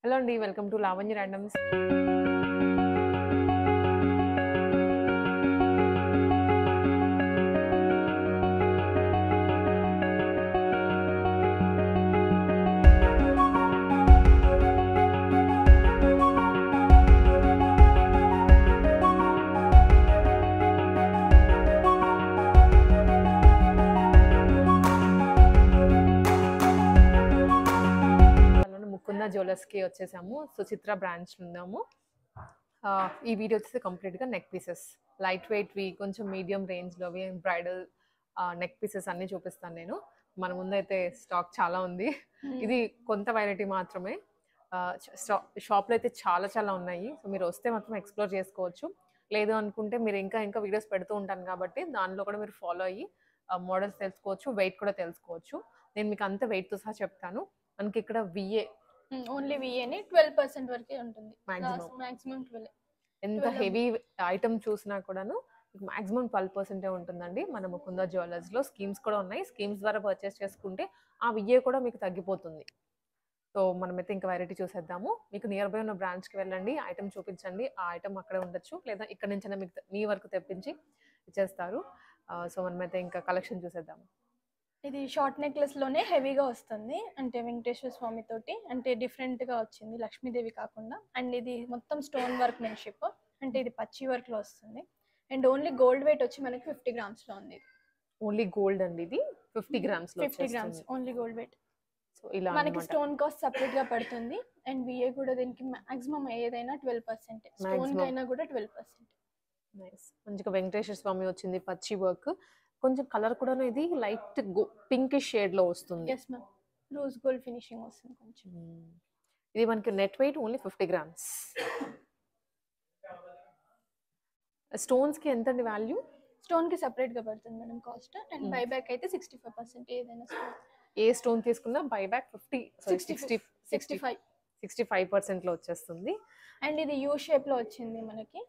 Hello అండి, welcome to Lavanya randoms. Mukunda జ్యువెలర్స్కి వచ్చేసాము. సుచిత్ర బ్రాంచ్ ఉన్నాము. ఈ వీడియో వచ్చేసి కంప్లీట్గా నెక్ పీసెస్, లైట్ వెయిట్వి, కొంచెం మీడియం రేంజ్లోవి, బ్రైడల్ నెక్ పీసెస్ అన్నీ చూపిస్తాను నేను. మన ముందైతే స్టాక్ చాలా ఉంది. ఇది కొంత వెరైటీ మాత్రమే. షాప్లో అయితే చాలా చాలా ఉన్నాయి. సో మీరు వస్తే మాత్రం ఎక్స్ప్లోర్ చేసుకోవచ్చు. లేదు అనుకుంటే మీరు ఇంకా వీడియోస్ పెడుతూ ఉంటాను కాబట్టి దానిలో కూడా మీరు ఫాలో అయ్యి మోడల్స్ తెలుసుకోవచ్చు, వెయిట్ కూడా తెలుసుకోవచ్చు. నేను మీకు అంత వెయిట్తో సహా చెప్తాను. మనకి ఇక్కడ విఏ ఓన్లీ విఏని 12% వరకే ఉంటుంది. మాక్సిమం 12. ఎంత హెవీ ఐటమ్ చూసినా కూడాను మాక్సిమం 12% ఉంటుందండి. మన ముకుంద జ్యువెలర్స్లో స్కీమ్స్ కూడా ఉన్నాయి. స్కీమ్స్ ద్వారా పర్చేస్ చేసుకుంటే ఆ విఏ కూడా మీకు తగ్గిపోతుంది. సో మనమైతే ఇంకా వెరైటీ చూసేద్దాము. మీకు నియర్ బై ఉన్న బ్రాంచ్కి వెళ్ళండి, ఐటమ్ చూపించండి. ఆ ఐటమ్ అక్కడే ఉండొచ్చు, లేదా ఇక్కడ నుంచైనా మీకు మీ వరకు తెప్పించి ఇచ్చేస్తారు. సో మనమైతే ఇంకా కలెక్షన్ చూసేద్దాము. ఇది షార్ట్ నెక్లెస్లోనే హెవీగా వస్తుంది, అంటే వెంకటేశ్వర స్వామి తోటి, అంటే డిఫరెంట్గా వచ్చింది, లక్ష్మీదేవి కాకుండా. అండ్ ఇది మొత్తం స్టోన్ వర్క్ మెన్షిప్, అంటే ఇది పచ్చి వర్క్లో వస్తుంది. అండ్ ఓన్లీ గోల్డ్ వెయిట్ వచ్చి మనకి 50 గ్రామ్స్లో ఉంది. ఓన్లీ గోల్డ్ అండి, ఇది 50 grams, 50 grams only gold weight. So ఇలా మనకి స్టోన్ కాస్ట్ సపరేట్గా పడుతుంది. అండ్ విఏ కూడా దీనికి మాక్సిమం ఏదైనా 12%, స్టోన్ అయినా కూడా 12%. నైస్. మంచిగా వెంకటేశ్వర స్వామి వచ్చింది, పచ్చి వర్క్. కొంచెం కలర్ కూడా ఇది లైట్ పింక్ షేడ్ లో వస్తుంది. Yes ma'am, rose gold finishing వస్తుంది కొంచెం. ఇది మనకి net weight only 50 grams. Stones కి ఎంత అండి వాల్యూ? స్టోన్ కి సెపరేట్ గా పడుతుంది మేడం కాస్ట్. అండ్ బైబ్యాక్ అయితే 65%. ఏదైనా స్టోన్, ఏ స్టోన్ తీసుకున్నా బైబ్యాక్ 65% లో వచ్చేస్తుంది. అండ్ ఇది యూ షేప్ లో వచ్చింది మనకి.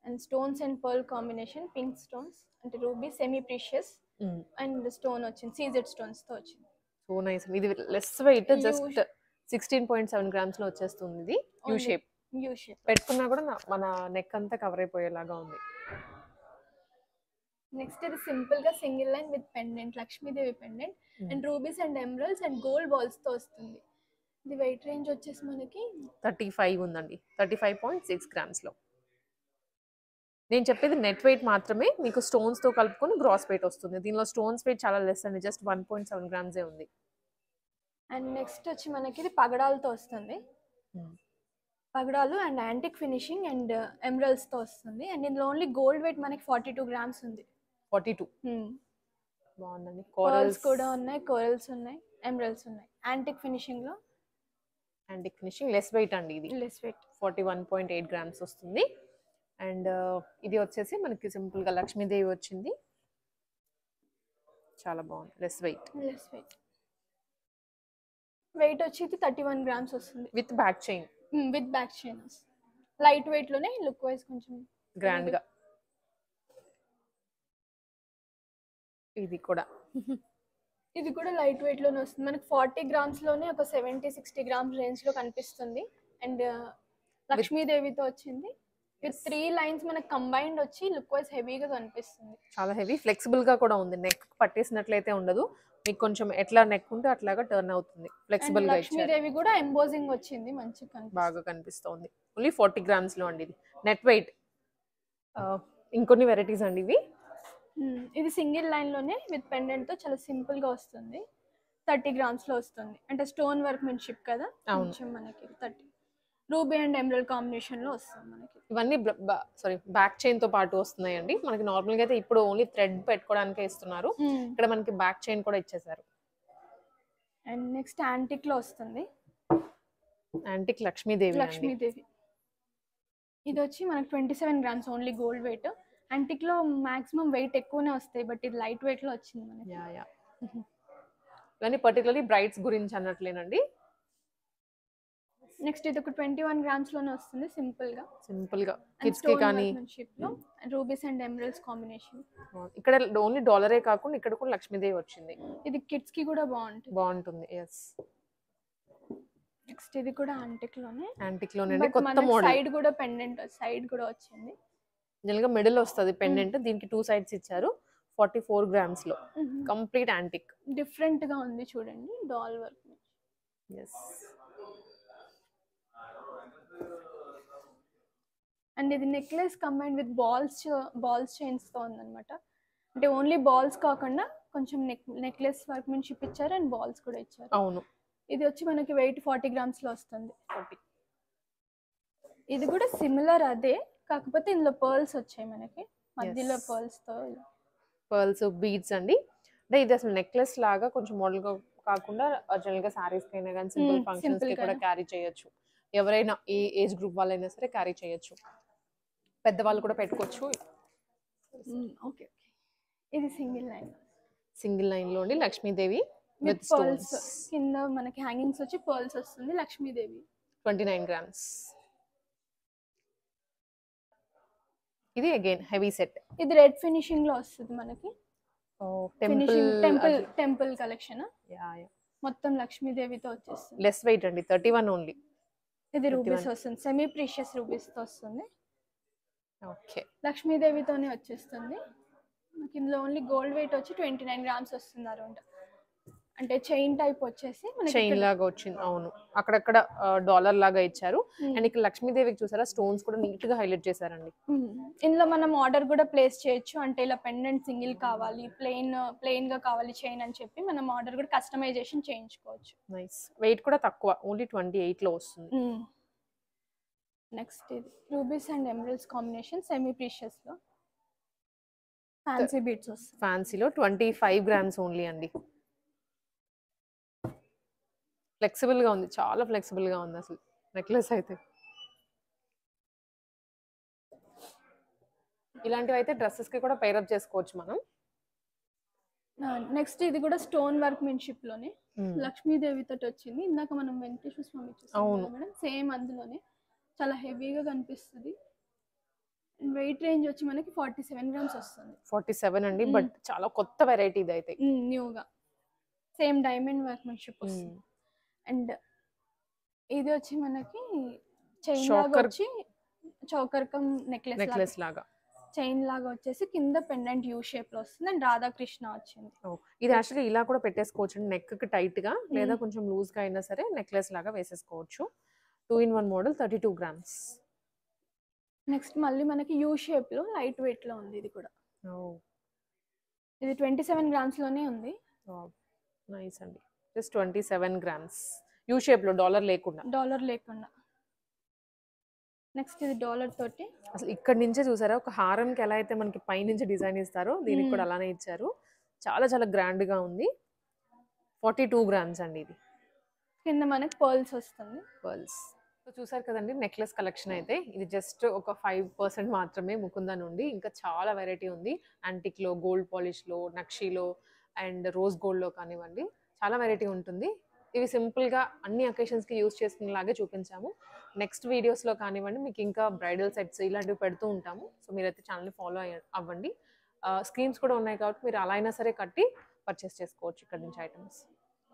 And stones and pearl combination, pink stones అంటే ruby, semi precious and stone వచ్చింది, సీజెడ్ స్టోన్స్ తో వచ్చింది. So nice. ఇది లెస్ వెయిట్, జస్ట్ 16.7 గ్రామ్స్ లో వచ్చేస్తుంది. ఇది యూ షేప్. పెట్టుకున్నా కూడా మన నెక్ అంతా కవర్ అయిపోయేలాగా ఉంది. నెక్స్ట్ ఇది సింపుల్ గా single line with pendant, Lakshmidevi pendant and rubies and emeralds and gold balls తో వస్తుంది. ఇది వెయిట్ రేంజ్ వచ్చేసి మనకి 35 ఉందండి, 35.6 గ్రామ్స్ లో. నేను చెప్పేది నెట్ వెయిట్ మాత్రమే, మీకు స్టోన్స్ తో కలుపుకొని గ్రాస్ వెయిట్ వస్తుంది. దీనిలో స్టోన్స్ వెయిట్ చాలా లెస్ అండి, జస్ట్ 1.7 గ్రామ్స్ ఉంది. అండ్ నెక్స్ట్ వచ్చి మనకి ఇది పగడాలతో వస్తుంది. పగడాలు and antique finishing and emeralds తో వస్తుంది. అండ్ ఇందులో ఓన్లీ గోల్డ్ వెయిట్ మనకి 42 గ్రామ్స్ ఉంది. 42 బాగుందండి. కోరల్స్ కూడా ఉన్నాయి, కోరల్స్ ఉన్నాయి, ఎమరల్డ్స్ ఉన్నాయి. యాంటిక్ ఫినిషింగ్ లో, యాంటిక్ ఫినిషింగ్ లెస్ వెయిట్ అండి. ఇది లెస్ వెయిట్ 41.8 గ్రామ్స్ వస్తుంది. అండ్ ఇది వచ్చేసి మనకి సింపుల్ గా లక్ష్మీదేవి వచ్చింది, చాలా బాగుంది. లెస్ వెయిట్ వెయిట్ వచ్చి 31 గ్రామ్స్ వస్తుంది with back chain. With back chain light weight లోనే, లుక్ వైజ్ కొంచెం గ్రాండ్ గా. ఇది కూడా లైట్ వెయిట్ లోనే వస్తుంది మనకి. 40 గ్రామ్స్ లోనే ఒక 70-60 గ్రామ్స్ రేంజ్ లో కనిపిస్తుంది. అండ్ లక్ష్మీదేవితో వచ్చింది విత్ 3 లైన్స్ మనకి కంబైన్డ్ వచ్చి లుక్ వైజ్ హెవీగా కనిపిస్తుంది. చాలా హెవీ, ఫ్లెక్సిబుల్ గా కూడా ఉంది. నెక్ పట్టేసినట్లయితే ఉండదు, మీకు కొంచెం ఎట్లా నెక్ ఉంటే అట్లాగా టర్న్ అవుతుంది. ఫ్లెక్సిబుల్ గా. లక్ష్మీదేవి కూడా ఎంబోజింగ్ వచ్చింది, మంచిగా బాగా కనిపిస్తుంది. ఓన్లీ 40 గ్రామ్స్ లో అండి, ఇది నెట్ వెయిట్. ఇంకొన్ని వెరైటీస్ అండి ఇవి. ఇది సింగిల్ లైన్ లోనే విత్ పెండెంట్ తో చాలా సింపుల్ గా వస్తుంది. 30 గ్రామ్స్ లో వస్తుంది. అంటే స్టోన్ వర్క్ మెన్షిప్ కదా, కొంచెం మనకి 30 రూబీ అండ్ ఎమరల్డ్ కాంబినేషన్ లో వస్తుంది మనకి. ఇవన్నీ బ్యాక్ చైన్ తో పాటు వస్తున్నాయండి. మనకి నార్మల్ గా అయితే ఇప్పుడు ఓన్లీ థ్రెడ్ పెట్టుకోవడానికే ఇస్తున్నారు, ఇక్కడ మనకి బ్యాక్ చైన్ కూడా ఇచ్చేసారు. అండ్ నెక్స్ట్ యాంటిక్ లో వస్తుంది, యాంటిక్ లక్ష్మీదేవి. ఇది వచ్చి మనకి 27 grams only gold weight. Antique లో మాక్సిమం వెయిట్ ఎక్కువనే వస్తాయి, బట్ ఇది లైట్ వెయిట్ లో వచ్చింది మనకి. ఇవన్నీ పర్టికులర్లీ బ్రైడ్స్ గురించి అన్నట్లేనండి. నెక్స్ట్ ఇది ఒక 21 గ్రామ్స్ లోనే వస్తుంది, సింపుల్ గా కిడ్స్ కి కానీ. Rubies and emeralds combination. ఇక్కడ ఓన్లీ డాలరే కాకుండా ఇక్కడ కూడా లక్ష్మీదేవి వచ్చింది. ఇది కిడ్స్ కి కూడా బాగుంటుంది. ఎస్. నెక్స్ట్ ఇది కూడా యాంటిక్ లోనే, యాంటిక్ లోనే బట్ కొత్త మనకి మోడల్. సైడ్ కూడా పెండెంట్ సైడ్ కూడా వచ్చింది. జనరల్ గా మిడిల్ వస్తుంది పెండెంట్, దీనికి 2 సైడ్స్ ఇచ్చారు. 44 గ్రామ్స్ లో కంప్లీట్ యాంటిక్. డిఫరెంట్ గా ఉంది చూడండి, డాల్ వర్క్. ఎస్. అండ్ ఇది necklace combine with balls chains తో ఉందన్నమాట. అంటే ఓన్లీ బాల్స్ కాకుండా కొంచెం నెక్లెస్ వర్క్మెన్షిప్ ఇచ్చారు అండ్ బాల్స్ కూడా ఇచ్చారు. అవును. ఇది వచ్చి మనకి వెయిట్ 40 గ్రామ్స్ లో వస్తుంది. ఇది కూడా సిమిలర్ అదే, కాకపోతే ఇందులో పర్ల్స్ వచ్చాయి మనకి మధ్యలో, పర్ల్స్ బీడ్స్ అండి. అంటే ఇది అసలు నెక్లెస్ లాగా కొంచెం మోడల్ గా కాకుండా జనరల్ గా సారీస్ కైనా కానీ సింపుల్ ఫంక్షన్స్ కి కూడా క్యారీ చేయొచ్చు. ఎవరైనా ఏ ఏజ్ గ్రూప్ వాళ్ళైనా సరే క్యారీ చేయొచ్చు, పెద్దవాళ్ళు కూడా పెట్టుకోవచ్చు. ఓకే. ఇది సింగిల్ లైన్ లోని లక్ష్మీదేవి విత్ పర్ల్స్, కింద మనకి హ్యాంగింగ్స్ వచ్చి పర్ల్స్ వస్తుంది. లక్ష్మీదేవి 29 గ్రామ్స్. ఇది అగైన్ హెవీ సెట్. ఇది రెడ్ ఫినిషింగ్ లో వస్తుంది మనకి. Temple collection. మొత్తం లక్ష్మీదేవితో వచ్చేస్తుంది. లెస్ వెయిట్ అండి, 31 ఓన్లీ. ఇది రూబీస్ వస్తుంది, సెమీ ప్రీషియస్ రూబీస్ తో వస్తుంది. ఓకే. లక్ష్మీదేవితోనే వచ్చేస్తుంది. ఇందులో ఓన్లీ గోల్డ్ వెయిట్ వచ్చి 29 గ్రామ్స్ వస్తుంది అరౌండ్. అంటే చైన్ టైప్ వచ్చేసి చైన్ లాగా వచ్చింది. అవును, అక్కడక్కడ డాలర్ లాగా ఇచ్చారు. అండ్ ఇక్కడ లక్ష్మీదేవికి చూసారా స్టోన్స్ కూడా నీట్ గా హైలైట్ చేశారండి. ఇందులో మనం ఆర్డర్ కూడా ప్లేస్ చేయొచ్చు. అంటే ఇలా పెండెంట్ సింగిల్ కావాలి, ప్లెయిన్ గా కావాలి చైన్ అని చెప్పి మనం ఆర్డర్ కూడా కస్టమైజేషన్ చేయించుకోవచ్చు. నైస్. వెయిట్ కూడా తక్కువ, ఓన్లీ 28 లో వస్తుంది. నెక్స్ట్ ఇది rubies and emeralds combination, semi precious లో ఫ్యాన్సీ బీట్స్ వస్తుంది. ఫ్యాన్సీలో 25 గ్రామ్స్ ఓన్లీ అండి. ఫ్లెక్సిబుల్ గా ఉంది, చాలా ఫ్లెక్సిబుల్ గా ఉంది అసలు నెక్లెస్ అయితే. ఇలాంటివి అయితే డ్రెస్సెస్ కి కూడా పేరప్ చేసుకోవచ్చు మనం. నెక్స్ట్ ఇది కూడా స్టోన్ వర్క్ మెన్షిప్ లోనే లక్ష్మీదేవి తోటి వచ్చింది. ఇందాక మనం వెంకటేశ్వర స్వామి చూసాం మేడం, సేమ్ అందులోనే చాలా హెవీగా కనిపిస్తుంది. వెయిట్ రేంజ్ వచ్చి మనకి 47 గ్రామ్స్ వస్తుంది. 47 అండి, బట్ చాలా కొత్త వెరైటీ ఇది అయితే, న్యూగా. సేమ్ డైమండ్ వర్క్ మెన్షిప్ వస్తుంది. అండ్ ఇది వచ్చి మనకి చైన్ లాగా వచ్చి చౌకర్ కమ్ నెక్లెస్ లాగా చైన్ లాగా వచ్చేసి కింద పెండెంట్ యూ షేప్ లో వస్తుంది. అండ్ రాధాకృష్ణ వచ్చింది. ఇది యాక్చువల్లీ ఇలా కూడా పెట్టేసుకోవచ్చు, నెక్ కి టైట్ గా లేదా కొంచెం లూజ్ గా అయినా సరే నెక్లెస్ లాగా వేసేసుకోవచ్చు. 2-in-1 model, 32 grams. నెక్స్ట్ మళ్ళీ మనకి యూ షేప్ లో లైట్ వెయిట్ లో ఉంది. ఇది కూడా ఇది 27 గ్రామ్స్ లోనే ఉంది. నైస్ అండి, జస్ట్ 27 గ్రామ్స్. యూ షేప్ లో, డాలర్ లేకుండా. నెక్స్ట్ ఇది డాలర్ తోటి. అసలు ఇక్కడ నుంచే చూసారా ఒక హారంకి ఎలా అయితే మనకి పై నుంచి డిజైన్ ఇస్తారో దీనికి కూడా అలానే ఇచ్చారు. చాలా చాలా గ్రాండ్ గా ఉంది. 42 గ్రామ్స్ అండి. ఇది కింద మనకి పర్ల్స్ వస్తుంది. పర్ల్స్. సో చూసారు కదండి నెక్లెస్ కలెక్షన్ అయితే. ఇది జస్ట్ ఒక 5% మాత్రమే ముకుందా నుండి. ఇంకా చాలా వెరైటీ ఉంది. యాంటిక్ లో, గోల్డ్ పాలిష్ లో, నక్షీలో అండ్ రోజ్ గోల్డ్ లో కానివ్వండి, చాలా వెరైటీ ఉంటుంది. ఇవి సింపుల్ గా అన్ని అకేషన్స్ కి యూజ్ చేసుకునేలాగే చూపించాము. నెక్స్ట్ వీడియోస్ లో కానివ్వండి మీకు ఇంకా బ్రైడల్ సెట్స్ ఇలాంటివి పెడుతూ ఉంటాము. సో మీరైతే ఛానల్ని ఫాలో అవ్వండి. స్కీమ్స్ కూడా ఉన్నాయి కాబట్టి మీరు అలా అయినా సరే కట్టి పర్చేస్ చేసుకోవచ్చు ఇక్కడ నుంచి ఐటమ్స్.